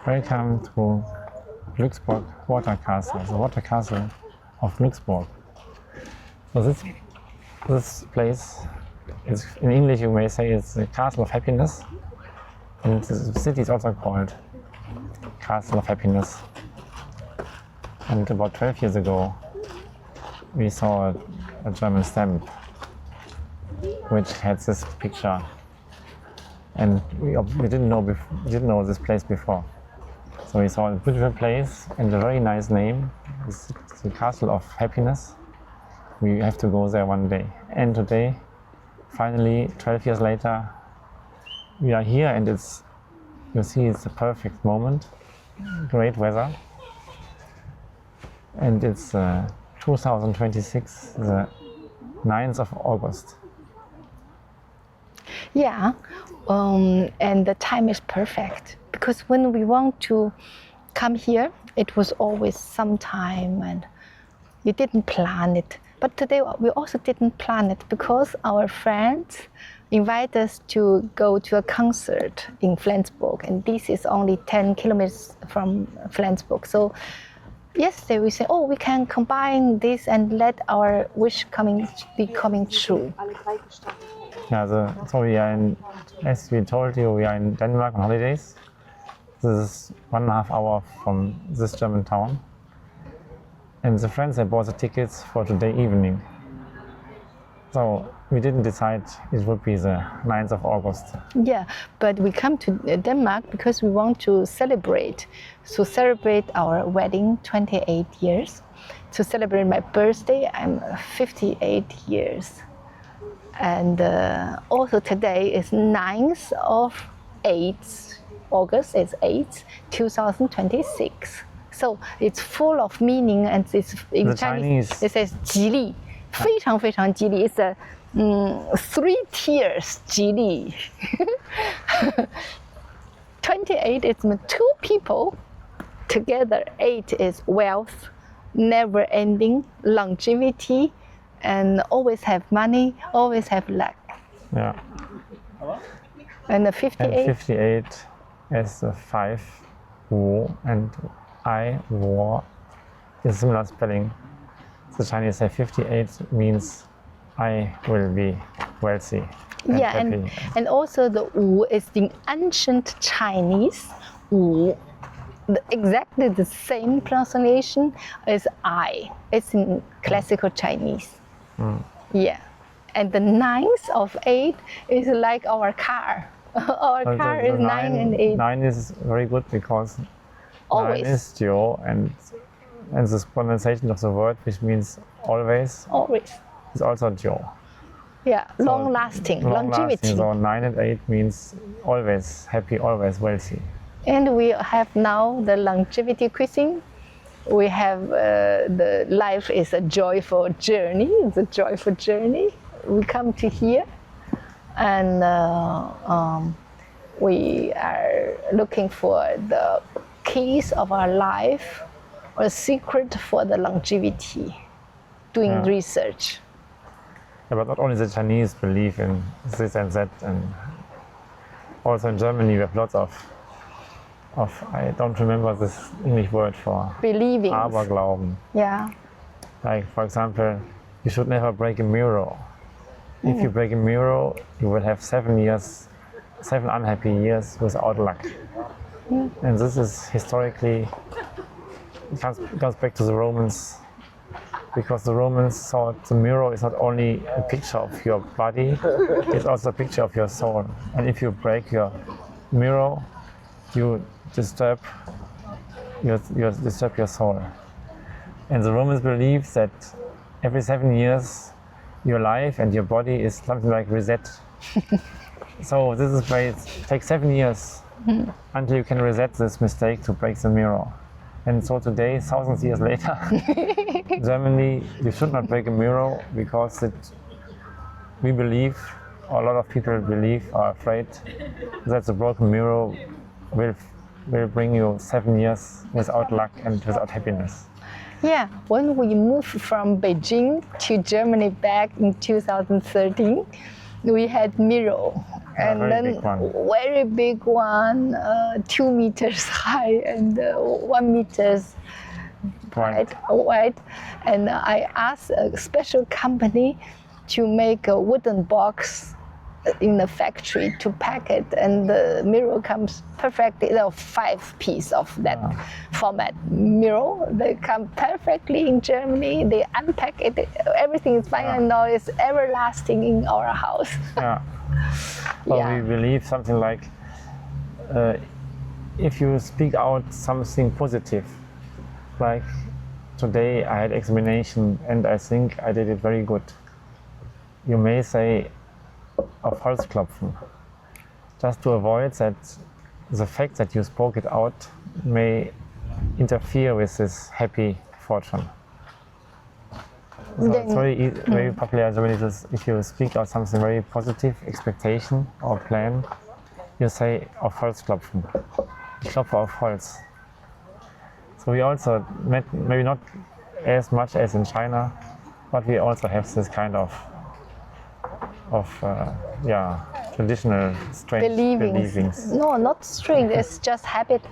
Welcome to Glücksburg Water Castle, the water castle of Glücksburg. So this place is, in English you may say, it's the Castle of Happiness, and the city is also called Castle of Happiness. And about 12 years ago we saw a German stamp which had this picture, and we didn't know this place before. So we saw a beautiful place and a very nice name. It's the Castle of Happiness. We have to go there one day. And today, finally, 12 years later, we are here, and you see, it's a perfect moment. Great weather. And it's 2026, the 9th of August. Yeah, and the time is perfect, because when we want to come here, it was always some time and we didn't plan it. But today we also didn't plan it because our friends invite us to go to a concert in Flensburg, and this is only 10 kilometers from Flensburg. So yesterday we said, oh, we can combine this and let our wish be coming true. Yeah, so we are as we told you, we are in Denmark on holidays. This is 1.5 hours from this German town. And the friends had bought the tickets for today evening. So we didn't decide it would be the 9th of August. Yeah, but we come to Denmark because we want to celebrate our wedding, 28 years. To celebrate my birthday, I'm 58 years. And also today is 9th of August, it's 8th, 2026. So it's full of meaning, and it's in Chinese it says 吉利，非常非常吉利. It's a 3 tiers 吉利. 28 is 2 people together. 8 is wealth, never ending, longevity, and always have money, always have luck. Yeah. And the 58? And 58 is the 5, Wu, and I, Wu, is similar spelling. The Chinese say 58 means I will be wealthy. And yeah, happy. And also the Wu is the ancient Chinese Wu. Exactly the same pronunciation as I. It's in classical Chinese. Yeah, and the 9th of 8 is like our car. Our car is 9 and 8. 9 is very good because always. 9 is Dio, and the pronunciation of the word, which means always, is also Dio. Yeah, long lasting, longevity. So 9 and 8 means always happy, always wealthy. And we have now the longevity cuisine. We have the life is a joyful journey. It's a joyful journey. We come to here, and we are looking for the keys of our life, or secret for the longevity. Doing research. Yeah, but not only the Chinese believe in this and that, and also in Germany we have lots of I don't remember this English word for believing. Aberglauben. Yeah. Like, for example, you should never break a mirror. If you break a mirror, you will have 7 unhappy years without luck. And this is historically, it goes back to the Romans, because the Romans thought the mirror is not only a picture of your body, it's also a picture of your soul. And if you break your mirror, you disturb your soul. And the Romans believed that every 7 years your life and your body is something like reset. So this is why it takes 7 years until you can reset this mistake to break the mirror. And so today, thousands of years later, Germany, you should not break a mirror, because we believe, or a lot of people believe, are afraid that the broken mirror will bring you 7 years without luck and without happiness. Yeah, when we moved from Beijing to Germany back in 2013, we had mirror, and very then big one. very big one, 2 meters high and 1 meters wide. And I asked a special company to make a wooden box in the factory to pack it, and the mirror comes perfectly. There are 5 pieces of that format mirror. They come perfectly in Germany. They unpack it. Everything is fine, and now it's everlasting in our house. Yeah. Well, we believe something like if you speak out something positive, like today I had examination and I think I did it very good. You may say auf Holz klopfen, just to avoid that the fact that you spoke it out may interfere with this happy fortune. So it's very popular in Germany. If you speak out something very positive, expectation or plan, you say auf Holz klopfen. Ich klopfe auf Holz. So we also, maybe not as much as in China, but we also have this kind of traditional strange believings. No, not strange. It's just habit.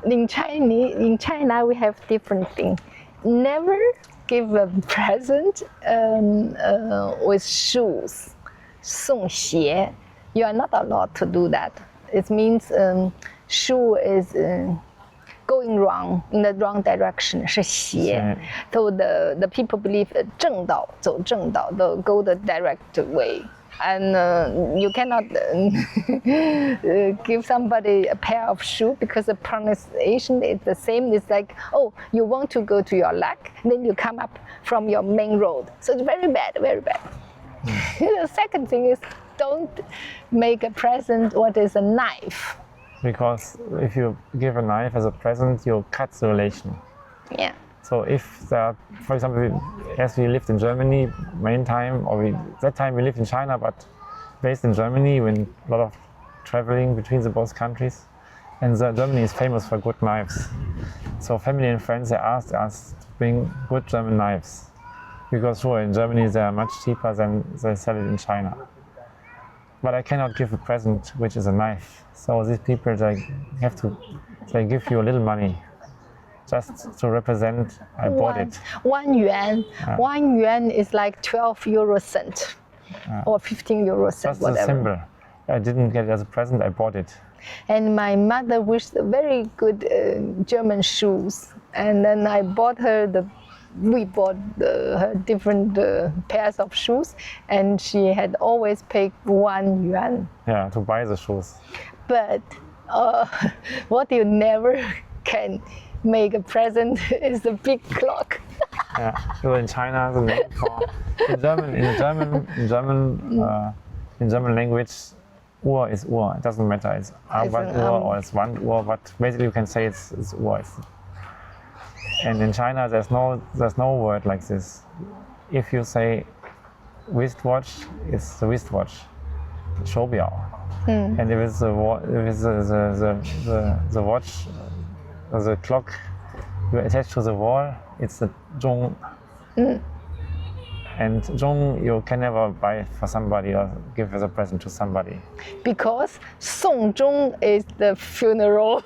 In China, we have different thing. Never give a present with shoes. 送鞋. You are not allowed to do that. It means shoe is going wrong, in the wrong direction, 是邪. So the people believe 正道, 走正道, go the direct way. And you cannot give somebody a pair of shoes because the pronunciation is the same. It's like, oh, you want to go to your left, then you come up from your main road. So it's very bad, very bad. The second thing is, don't make a present what is a knife. Because if you give a knife as a present, you cut the relation. Yeah. So if there, for example, as we lived in Germany main time, or that time we lived in China, but based in Germany, when a lot of traveling between the both countries, and Germany is famous for good knives. So family and friends, they asked us to bring good German knives, because sure, in Germany they are much cheaper than they sell it in China. But I cannot give a present which is a knife. So these people, they give you a little money just to represent I bought it. 1 yuan. 1 yuan is like 12 euro cent or 15 euro cent, just whatever. a symbol. I didn't get it as a present, I bought it. And my mother wished very good German shoes. And then I bought her we bought her different pairs of shoes, and she had always paid 1 yuan. Yeah, to buy the shoes. But what you never can make a present is a big clock. Yeah, so in China, the name for in German language, Uhr is Uhr. It doesn't matter. It's Arbeit Uhr or it's Wanduhr, but basically you can say it's Uhr. And in China, there's no word like this. If you say wristwatch, it's the wristwatch, 手表. And if it's the watch, the clock you attach to the wall, it's the zhong. And zhong you can never buy for somebody or give as a present to somebody. Because 送钟 is the funeral.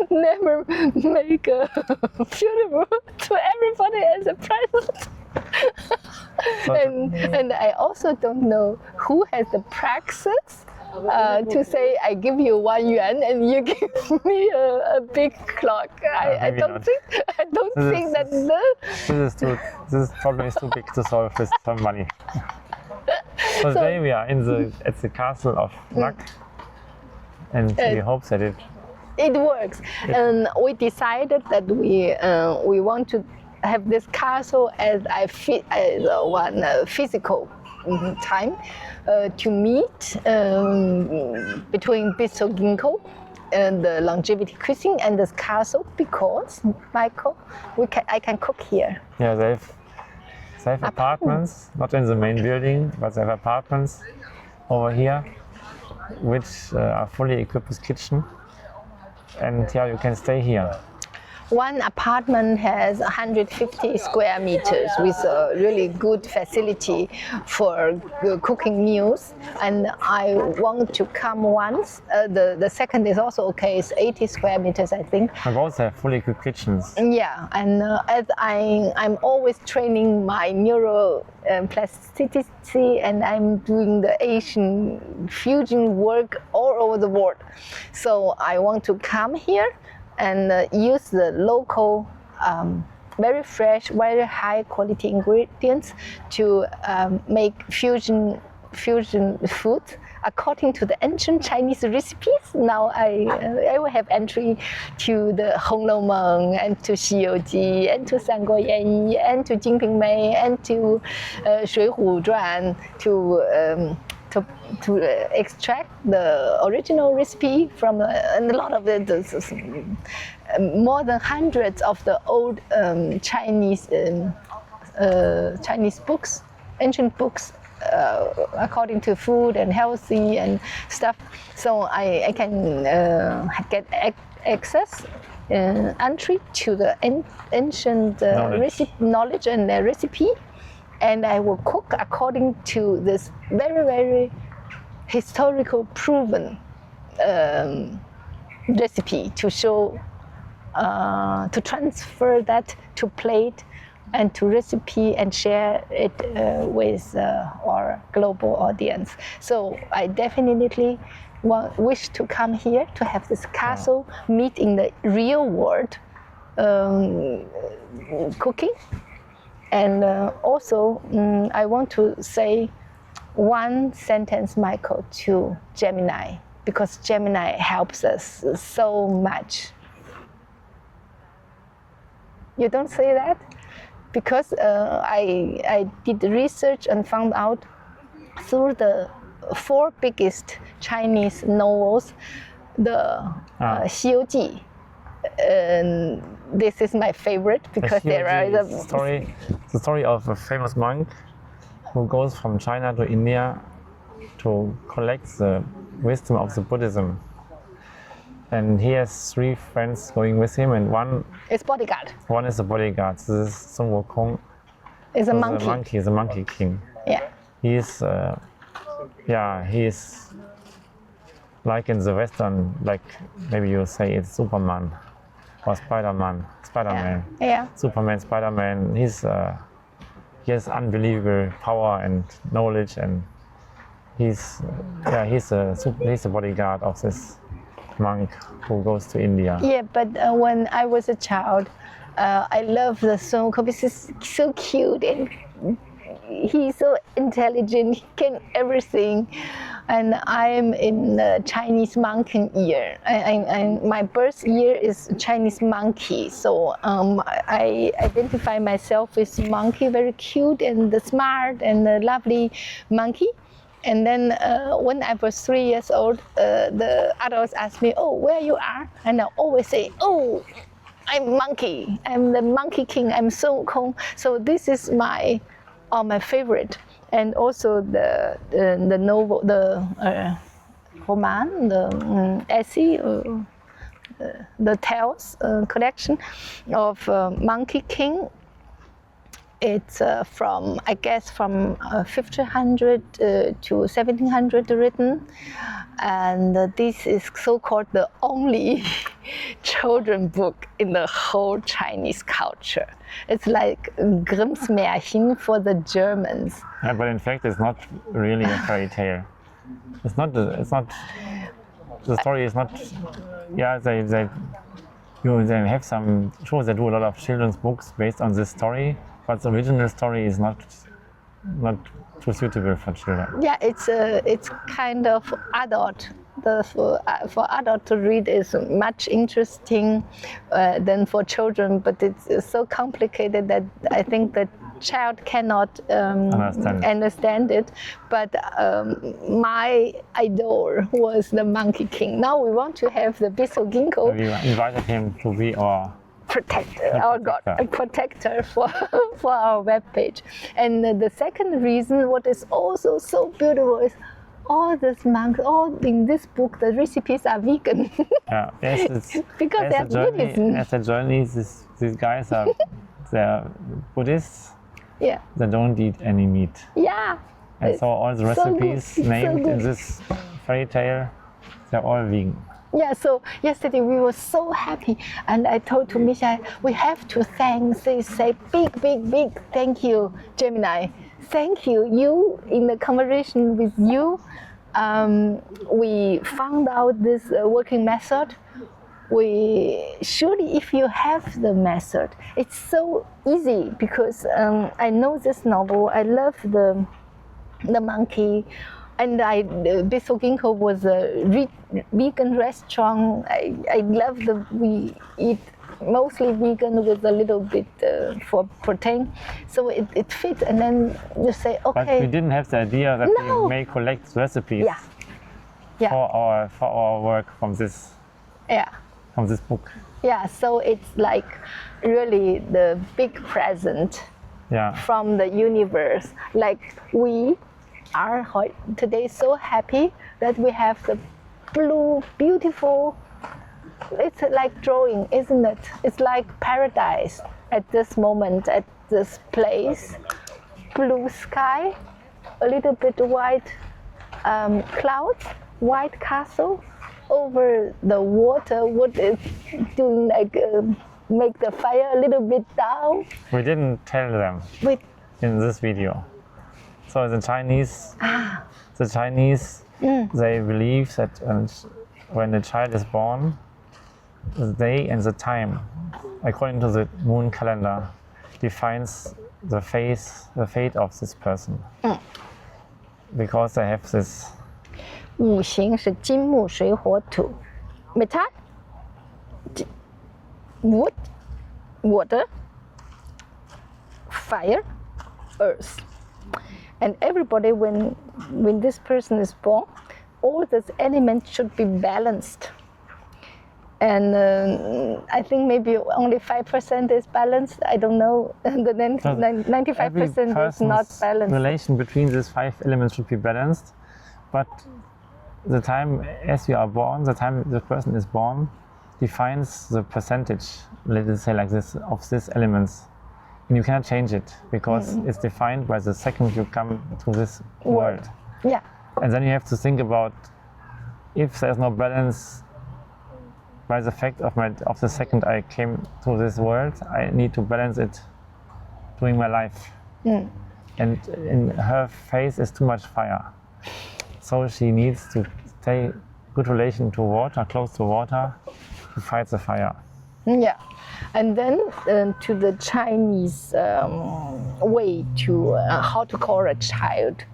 Never make a funeral to everybody as a present. And I also don't know who has the praxis to say I give you 1 yuan and you give me a big clock. I don't think that this problem is too big to solve with some money. So today we are at the castle of Luck, and we hope that it works. And we decided that we want to have this castle as one physical time to meet between Bistro Ginkgo and the longevity cuisine and this castle, because Michael, I can cook here. Yeah, they have apartments, not in the main building, but they have apartments over here, which are fully equipped with kitchen. And yeah, you can stay here. one apartment has 150 square meters with a really good facility for cooking meals. And I want to come once. The second is also okay. It's 80 square meters, I think. And both have fully cooked kitchens. Yeah, and as I'm always training my neuroplasticity, and I'm doing the Asian fusion work all over the world. So I want to come here and use the local, very fresh, very high quality ingredients to make fusion food according to the ancient Chinese recipes. Now I will have entry to the Hong Lou Meng and to 西游记 and to 三国演义 and to 金瓶梅 and to 水浒传 to extract the original recipe from and a lot of more than hundreds of the old Chinese books, ancient books, according to food and healthy and stuff. So I can get access, entry to the ancient knowledge and recipe, and I will cook according to this very, very historical proven recipe to show, to transfer that to plate and to recipe and share it with our global audience. So I definitely wish to come here to have this castle meet in the real world cooking. And also I want to say one sentence, Michael, to Gemini, because Gemini helps us so much. You don't say that? Because I did research and found out through the 4 biggest Chinese novels, the 西游记. This is my favorite because there are the story of a famous monk who goes from China to India to collect the wisdom of the Buddhism. And he has 3 friends going with him, and one is bodyguard. One is a bodyguard. This is Sun Wukong. Is a monkey. He's a monkey king. Yeah. He's like in the Western, like maybe you say it's Superman or Spider-Man. Yeah. Superman, Spider-Man. He has unbelievable power and knowledge, and he's a bodyguard of this monk who goes to India. Yeah, but when I was a child, I loved the Sun Wukong because he's so cute and he's so intelligent. He can everything. And I'm in the Chinese monkey year. My birth year is Chinese monkey, so I identify myself as monkey, very cute and smart and lovely monkey. And then when I was 3 years old, the adults asked me, "Oh, where you are?" And I always say, "Oh, I'm monkey. I'm the monkey king. I'm Sun Wukong." So this is my favorite. And also the novel, the roman, the essay, the tales collection of Monkey King. It's from 1500 to 1700 written, and this is so-called the only children book in the whole Chinese culture. It's like Grimm's Märchen for the Germans. Yeah, but in fact, it's not really a fairy tale. It's not. The story is not. Yeah, they have some shows that do a lot of children's books based on this story. But the original story is not too suitable for children. Yeah, it's kind of adult. For adult to read is much interesting than for children, but it's so complicated that I think the child cannot understand it. But my idol was the Monkey King. Now we want to have the Bistro Ginkgo. We invited him to be our protector, a protector for our webpage. And the second reason, what is also so beautiful, is all these monks, all in this book, the recipes are vegan. Yeah, yes, Because they are Buddhism. as a journey, these guys are they're Buddhists. Yeah. They don't eat any meat. Yeah. And so all the so recipes good, so named in good. this fairy tale, they're all vegan. Yeah, so yesterday we were so happy, and I told to Misha, we have to say big thank you, Gemini. Thank you. You, in the conversation with you, we found out this working method. We surely, if you have the method, it's so easy because I know this novel. I love the monkey. And Bistro Ginkgo was a vegan restaurant. I love we eat mostly vegan with a little bit for protein. So it fits, and then you say, okay. But we didn't have the idea that No. we may collect recipes Yeah. for our work from this book. Yeah, so it's like really the big present Yeah. from the universe. Like we are today so happy that we have the blue, beautiful, it's like drawing, isn't it? It's like paradise at this moment, at this place. Blue sky, a little bit white clouds, white castle over the water. What is doing like make the fire a little bit down. We didn't tell them With in this video. So the Chinese, they believe that when the child is born, the day and the time, according to the moon calendar, defines the fate of this person. Because they have this. 五行是金木水火土 ，metal, wood, water, fire, earth. And everybody, when this person is born, all these elements should be balanced. And I think maybe only 5% is balanced. I don't know. The 95% is not balanced. Relation between these 5 elements should be balanced, but the time as you are born, the time the person is born, defines the percentage, let us say like this, of these elements. And you cannot change it because it's defined by the second you come to this world. Yeah. And then you have to think about if there's no balance by the fact of the second I came to this world, I need to balance it during my life. And in her face is too much fire. So she needs to stay good relation to water, close to water, to fight the fire. Yeah, and then to the Chinese way to how to call a child,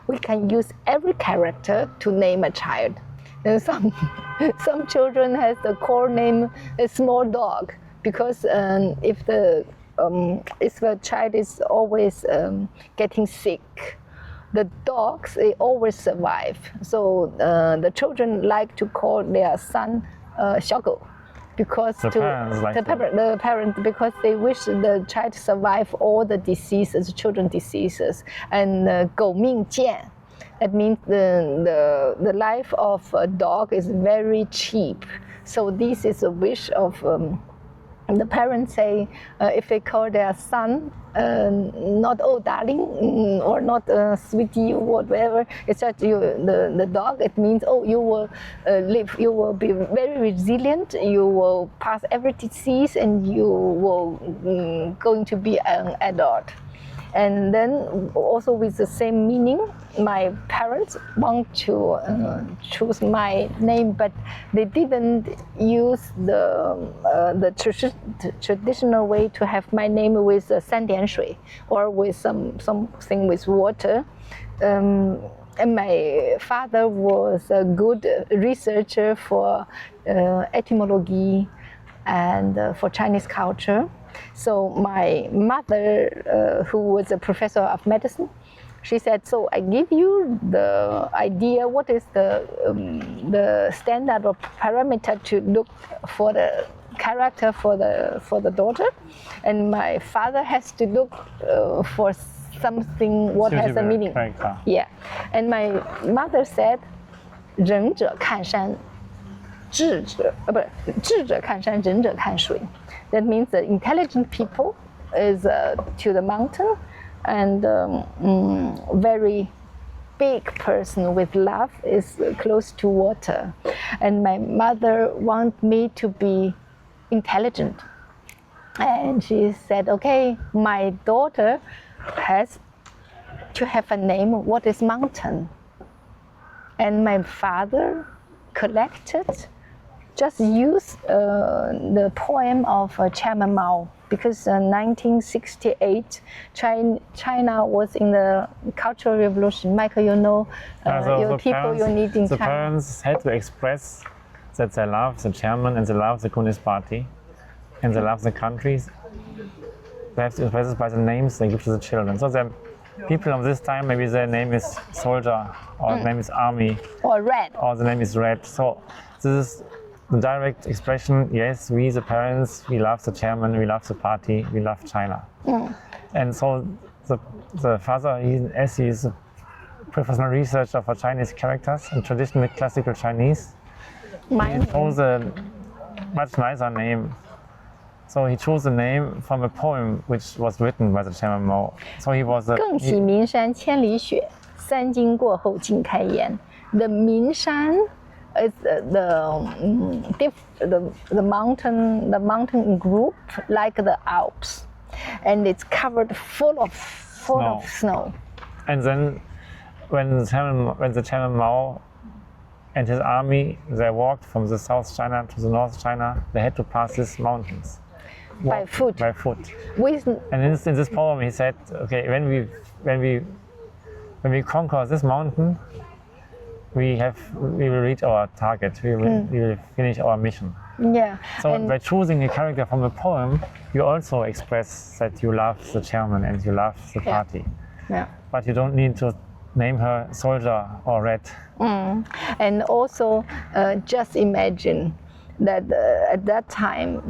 we can use every character to name a child. And some children has the core name a small dog because if the child is always getting sick, the dogs they always survive. So the children like to call their son 小狗. Because the parents because they wish the child to survive all the diseases, children diseases, and 狗命贱. That means the life of a dog is very cheap. So this is a wish of the parents say if they call their son not oh darling or not sweetie or whatever, it's just the dog. It means oh you will live, you will be very resilient, you will pass every disease, and you will going to be an adult. And then also with the same meaning, my parents want to choose my name, but they didn't use the traditional way to have my name with 三点水 or with something with water. And my father was a good researcher for etymology and for Chinese culture. So my mother, who was a professor of medicine, she said, so I give you the idea what is the standard or parameter to look for the character for the daughter, and my father has to look for something what has a Suitable meaning. character. Yeah, and my mother said, 仁者看山，智者不是智者看山，仁者看水. That means the intelligent people is to the mountain, and very big person with love is close to water. And my mother want me to be intelligent. And she said, okay, my daughter has to have a name, what is mountain? And my father collected, just used the poem of Chairman Mao, because 1968, China was in the Cultural Revolution. Michael, you know, your people you need in the China. parents had to express that they love the chairman and they love the Communist Party and they love the countries. They have to express it by the names they give to the children. So the people of this time, maybe their name is soldier, or their name is army, Or red. or the name is red. So this is the direct expression, yes, we the parents, we love the chairman, we love the party, we love China. And so the father, as he is a professional researcher for Chinese characters and traditional classical Chinese, he chose a much nicer name. So he chose a name from a poem which was written by the Chairman Mao. So he was 更喜名山千里雪，三经过后尽开颜. The Minshan is the mountain group like the Alps, and it's covered full of snow. And then when the Chairman Mao and his army, they walked from the South China to the North China, they had to pass these mountains. By foot. By foot. With, And in this poem he said, okay, when we conquer this mountain, we will reach our target, we will finish our mission. yeah. So and by choosing a character from a poem, you also express that you love the chairman and you love the party. yeah. But you don't need to name her soldier or red. And also, just imagine that at that time,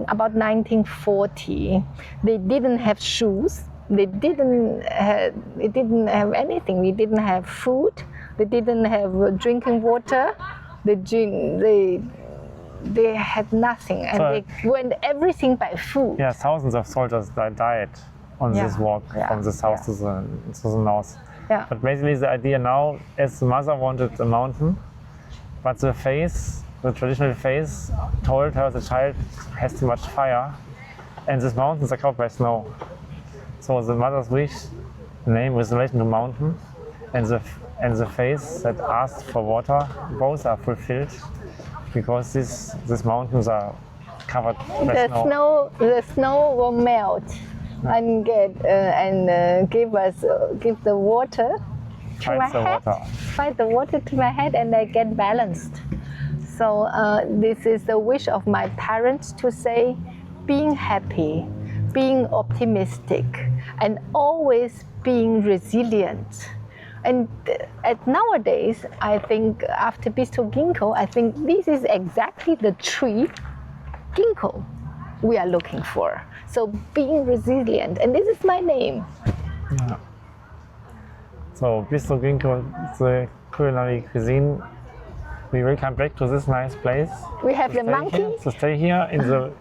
about 1940, they didn't have shoes. They didn't have anything. We didn't have food. They didn't have drinking water. They had nothing, and So- they went everything by food. Yeah, thousands of soldiers died on this walk from the south to the north. Yeah. But basically the idea now, as the mother wanted a mountain, but the traditional face told her the child has too much fire, and these mountains are covered by snow. So the mother's wish, the name was relation to mountain, and the face that asked for water, both are fulfilled, because these mountains are covered by snow. The snow will melt and give the water to my head. Find the water to my head, and I get balanced. So this is the wish of my parents to say, being happy, being optimistic, and always being resilient. And nowadays, I think after Bistro Ginkgo, I think this is exactly the tree, Ginkgo, we are looking for. So being resilient, and this is my name. Yeah. So Bistro Ginkgo, the culinary cuisine. We will come back to this nice place. We have the monkey. To stay here in the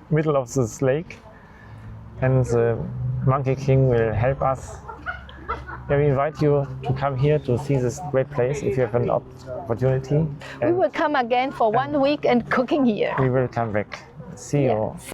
middle of this lake, and the Monkey King will help us. Yeah, we invite you to come here to see this great place if you have an opportunity. We will come again for 1 week and cooking here. We will come back. See you.